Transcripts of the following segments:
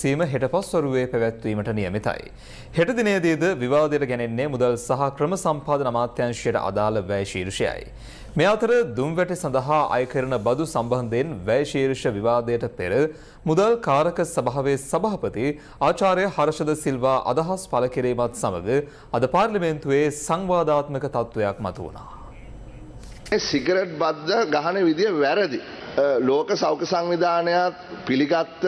සීම හෙට පස්වරුවේ පැවැත්වීමට නියමිතයි. හෙට දිනයේදීද විවාදයට ගැනෙන්නේ මුදල් සහ ක්‍රම සම්පාදන අමාත්‍යාංශයට අදාළ වැය ශීර්ෂයයි. මේ අතර දුම්වැටි සඳහා අය කරන බදු සම්බන්ධයෙන් වැය ශීර්ෂ විවාදයට පෙර මුදල් කාරක සභාවේ සභාපති ආචාර්ය හර්ෂද සිල්වා අදහස් පළ කිරීමත් සමග අද පාර්ලිමේන්තුවේ සංවාදාත්මක තත්ත්වයක් මතුවුණා. සිගරට් බද්ද ගහන විදිය වැරදි. ලෝක සෞඛ්‍ය සංවිධානයත් පිළිගත්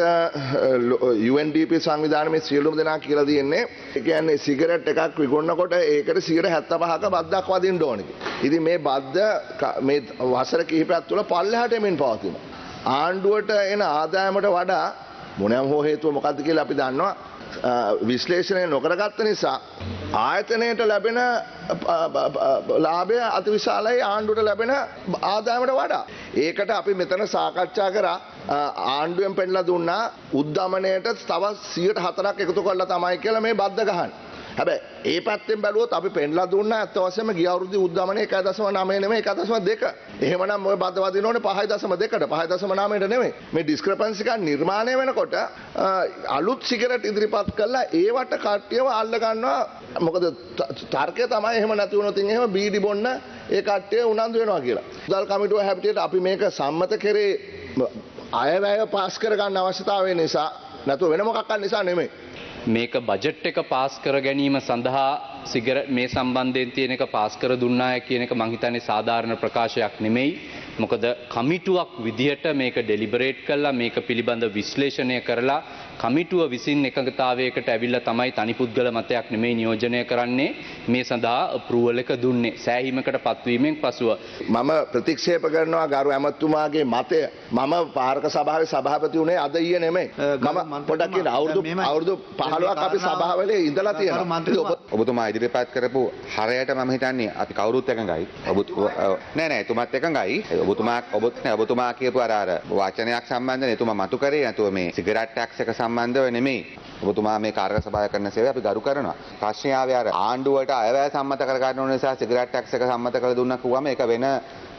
UNDP සංවිධානය මේ සියලුම දෙනා කියලා තියෙන්නේ ඒ කියන්නේ සිගරට් එකක් විකුණනකොට ඒකට 75ක බද්දක් වදින්න ඕනේ. ඉතින් මේ බද්ද මේ වසර කිහිපයක් තුළ පල්ලෙහාට එමින් පවතිනවා. ආණ්ඩුවට එන ආදායමට වඩා මොනෑම හෝ හේතුව මොකක්ද කියලා අපි දන්නවා. විශ්ලේෂණය නොකරගත්ත නිසා ආයතනයට ලැබෙන ලාභය අතිවිශාලයි ආණ්ඩුවට ලැබෙන ආදායමට වඩා. ඒකට අපි මෙතන සාකච්ඡා කරා ආණ්ඩුවෙන් පෙන්නලා දුන්නා උද්දමනයට තව 104ක් එකතු කරලා තමයි කියලා මේ බද්ද ගහන්නේ. හැබැයි ඒ පැත්තෙන් බැලුවොත් අපි පෙන්නලා දුන්නා අත් වශයෙන්ම ගිය අවුරුද්දේ උද්දමනය 1.9 නෙමෙයි 1.2. එහෙමනම් ඔය බද්ද වදින්න ඕනේ 5.2ට 5.9ට නෙමෙයි. මේ ඩිස්ක්‍රපන්සි එක නිර්මාණය වෙනකොට අලුත් සිගරට් ඉදිරිපත් කළා ඒවට කට්ටියව අල්ල ගන්නවා. මොකද තර්කය තමයි එහෙම නැති වුණොත් එහෙම බීඩි බොන්න ඒ කට්ටිය උනන්දු වෙනවා කියලා. මුදල් කමිටුව හැටියට අපි මේක සම්මත කරේ අයවැය පාස් කර ගන්න අවශ්‍යතාවය නිසා නැතුව වෙන මොකක්ද නිසා නෙමෙයි. මේක බජට් එක පාස් කර ගැනීම සඳහා සිගරට් මේ සම්බන්ධයෙන් තියෙන එක පාස් කර දුන්නාය කියන එක මං හිතන්නේ සාධාරණ ප්‍රකාශයක් නෙමෙයි. මොකද කමිටුවක් විදිහට මේක ඩෙලිබරේට් කළා මේක පිළිබඳ විශ්ලේෂණය කරලා කමිටුව විසින් එකඟතාවයකට ඇවිල්ලා තමයි තනිපුද්ගල මතයක් නෙමෙයි නියෝජනය කරන්නේ මේ සඳහා අප්‍රූවල් එක දුන්නේ සෑහීමකට පත්වීමෙන් පසුව. මම ප්‍රතික්ෂේප කරනවා ගරු ඇමතුමාගේ මතය. මම පාරක සභාවේ සභාපති වුණේ අද ඊයේ නෙමෙයි. මම පොඩක් කියන අවුරුදු 15ක් අපි සභාවලේ ඉඳලා තියෙනවා. ඔබතුමා ඉදිරිපත් කරපු හරයට මම හිතන්නේ අපි කවුරුත් එකඟයි. නෑ එතුමාත් එකඟයි. ඔබතුමා කියපු අර වචනයක් සම්බන්ධයෙන් එතුමා මතු කරේ නැතුව මේ සිගරට් ටැක්ස් එක සම්බන්ධව නෙමෙයි. ඔබතුමා මේ කාර්ය සභාවේ කරන සේවය අපි ගරු කරනවා. ප්‍රශ්නේ ආවේ අර ආණ්ඩුවට අයවැය සම්මත කර ගන්න ඕන නිසා සිගරට් ටැක්ස් එක සම්මත කර දුන්නා කිව්වම ඒක වෙන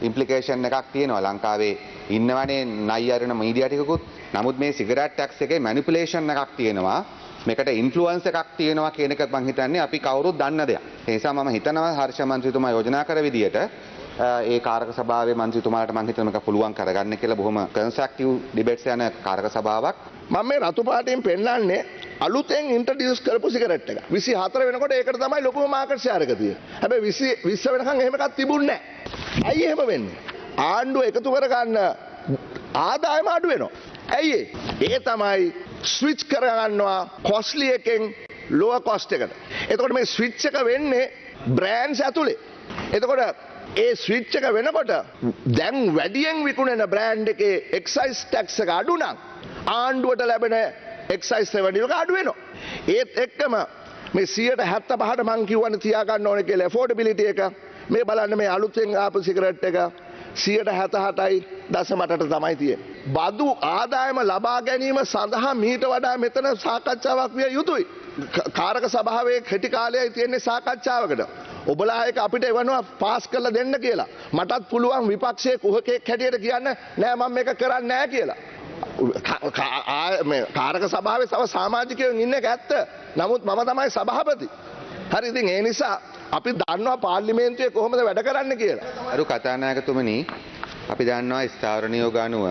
ඉම්ප්ලිකේෂන් එකක් තියෙනවා. ලංකාවේ ඉන්නවනේ නයි අරන මීඩියා ටිකකුත්. නමුත් මේ සිගරට් ටැක්ස් එකේ මැනිපියුලේෂන් එකක් තියෙනවා. මේකට ඉන්ෆ්ලුවන්ස් එකක් තියෙනවා කියන එක මම හිතන්නේ අපි කවුරුත් දන්න දෙයක්. ඒ නිසා මම හිතනවා හර්ෂ මන්ත්‍රීතුමා යෝජනා කර විදියට ඒ කාරක සභාවේ මන්ත්‍රීතුමාට මම හිතනවා මේක පුළුවන් කරගන්න කියලා බොහොම කන්ස්ට්‍රක්ටිව් ඩිබේට්ස් යන කාරක සභාවක්. මම මේ රතු පාටින් පෙන්නන්නේ අලුතෙන් ඉන්ට්‍රොඩියුස් කරපු සිගරට් එක. 24 වෙනකොට ඒකට තමයි ලොකුම මාකට් ෂෙයාර් එක තියෙන්නේ. හැබැයි 20 වෙනකන් එහෙම එකක් තිබුණේ නැහැ. ඇයි එහෙම වෙන්නේ? ආණ්ඩුව එකතු කරගන්න ආදායම අඩු වෙනවා. ඇයි ඒ තමයි ස්විච් කරගන්නවා කොස්ලි එකෙන් ලෝව කොස්ට් එකට. එතකොට මේ ස්විච් එක වෙන්නේ බ්‍රෑන්ඩ්ස් ඇතුලේ. එතකොට ඒ ස්විච් එක වෙනකොට දැන් වැඩියෙන් විකුණන බ්‍රෑන්ඩ් එකේ එක්සයිස් ටැක්ස් එක අඩු නම් ආණ්ඩුවට ලැබෙන එක්සයිස් රෙවෙනියු එක අඩු වෙනවා. ඒත් එක්කම මේ 75ට මං කියවන්න තියාගන්න ඕනේ කියලා ඇෆෝඩබිලිටි එක මේ බලන්න මේ අලුතෙන් ආපු සිගරට් එක 67.8ට තමයි තියෙන්නේ. බදු ආදායම ලබා ගැනීම සඳහා මීට වඩා මෙතන සාකච්ඡාවක් විය යුතුයි. කාරක සභාවේ කෙටි කාලයයි තියෙන්නේ සාකච්ඡාවකට. ඔබලා එක අපිට එවනවා පාස් කරලා දෙන්න කියලා. මටත් පුළුවන් විපක්ෂයේ කුහකෙක් හැටියට කියන්න නෑ මම මේක කරන්නේ නෑ කියලා. කාරක සභාවේ තව සමාජිකයෝ ඉන්න එක ඇත්ත. නමුත් මම තමයි සභාපති. හරි ඉතින් ඒ නිසා අපි දන්නවා පාර්ලිමේන්තුවේ කොහොමද වැඩ කරන්න කියලා. අරු කතානායකතුමනි අපි දන්නවා ස්ථාවර නියෝග අනුව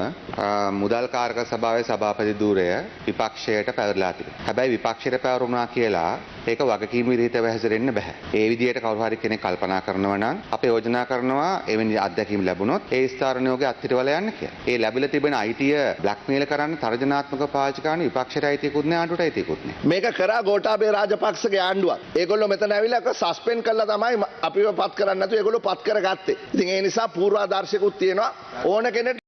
මුදල් කාරක සභාවේ සභාපති ධූරය විපක්ෂයට පැවරලා තිබෙනවා. හැබැයි විපක්ෂයට පැවරුණා කියලා ඒක වගකීම් විරහිතව හැසිරෙන්න බෑ. ඒ විදිහට කවුරු හරි කෙනෙක් කල්පනා කරනවා නම් අපි යෝජනා කරනවා එවැනි අත්දැකීම් ලැබුණොත් ඒ ස්ථාවර නියෝගය අත්හිටවල යන්න කියලා. ඒ ලැබිලා තිබෙන අයිතිය බ්ලැක්මේල් කරන්න තර්ජනාත්මක පාවිච්චි කරන විපක්ෂයට අයිතියකුත් නෑ ආණ්ඩුවට අයිතියකුත් නෑ. මේක කරා ගෝඨාභය රාජපක්ෂගේ ආණ්ඩුවක්. ඒගොල්ලෝ මෙතන ඇවිල්ලා සස්පෙන්ඩ් කළා තමයි අපිව පත් කරන්න නැතුව ඒගොල්ලෝ පත් කරගත්තේ. ඉතින් ඒ නිසා පූර්වාදර්ශිකුත් තියෙනවා. ඕන කෙනෙක්